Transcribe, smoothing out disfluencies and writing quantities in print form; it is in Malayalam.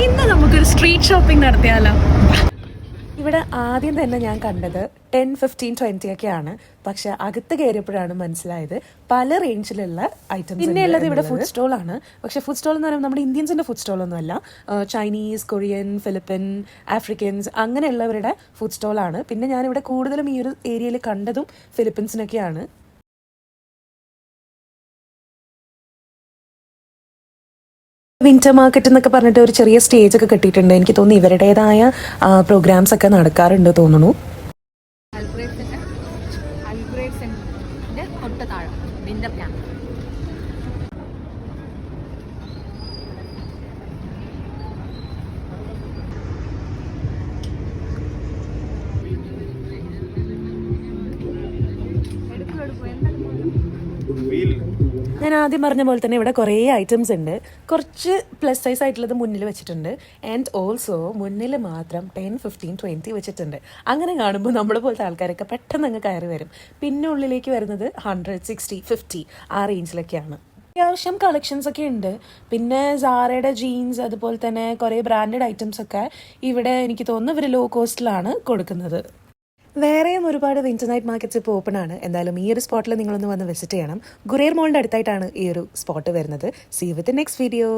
ഇന്ന് നമുക്കൊരു സ്ട്രീറ്റ് ഷോപ്പിംഗ് നടത്തിയാലോ? ഇവിടെ ആദ്യം തന്നെ ഞാൻ കണ്ടത് 10, 15, 20 ഒക്കെയാണ്. പക്ഷെ അകത്ത് കയറിയപ്പോഴാണ് മനസ്സിലായത് പല റേഞ്ചിലുള്ള ഐറ്റംസ്. പിന്നെ ഉള്ളത് ഇവിടെ ഫുഡ് സ്റ്റോൾ ആണ്. പക്ഷെ ഫുഡ് സ്റ്റോൾ എന്ന് പറയുമ്പോൾ നമ്മുടെ ഇന്ത്യൻസിന്റെ ഫുഡ് സ്റ്റോൾ ഒന്നും അല്ല. Chinese, Korean, ഫിലിപ്പിൻ, Afrikaans അങ്ങനെയുള്ളവരുടെ food stall ആണ്. പിന്നെ ഞാനിവിടെ കൂടുതലും ഈ ഒരു ഏരിയയിൽ കണ്ടതും ഫിലിപ്പീൻസിനൊക്കെയാണ്. വിന്റർ മാർക്കറ്റ് എന്നൊക്കെ പറഞ്ഞിട്ട് ഒരു ചെറിയ സ്റ്റേജ് ഒക്കെ കെട്ടിയിട്ടുണ്ട്. എനിക്ക് തോന്നുന്നു ഇവരുടേതായ പ്രോഗ്രാംസ് ഒക്കെ നടക്കാറുണ്ട് തോന്നുന്നു. ഞാൻ ആദ്യം പറഞ്ഞ പോലെ തന്നെ ഇവിടെ കുറേ ഐറ്റംസ് ഉണ്ട്. കുറച്ച് പ്ലസ് സൈസ് ആയിട്ടുള്ളത് മുന്നിൽ വെച്ചിട്ടുണ്ട്. ആൻഡ് ഓൾസോ മുന്നിൽ മാത്രം 10, 15, 20 വെച്ചിട്ടുണ്ട്. അങ്ങനെ കാണുമ്പോൾ നമ്മളെ പോലത്തെ ആൾക്കാരൊക്കെ പെട്ടെന്ന് അങ്ങ് കയറി വരും. പിന്നെ ഉള്ളിലേക്ക് വരുന്നത് 100, 60, 50 ആ റേഞ്ചിലൊക്കെയാണ്. അത്യാവശ്യം കളക്ഷൻസ് ഒക്കെ ഉണ്ട്. പിന്നെ സാറയുടെ ജീൻസ്, അതുപോലെ തന്നെ കുറേ ബ്രാൻഡഡ് ഐറ്റംസ് ഒക്കെ ഇവിടെ എനിക്ക് തോന്നുന്നു ഇവർ ലോ കോസ്റ്റിലാണ് കൊടുക്കുന്നത്. വേറെയും ഒരുപാട് വിന്റർ നൈറ്റ് മാർക്കറ്റ്സ് ഇപ്പോൾ ഓപ്പൺ ആണ്. എന്തായാലും ഈ ഒരു സ്പോട്ടിൽ നിങ്ങളൊന്ന് വന്ന് വിസിറ്റ് ചെയ്യണം. ഗുരേർ മോളിൻ്റെ അടുത്തായിട്ടാണ് ഈ ഒരു സ്പോട്ട് വരുന്നത്. See you with next video.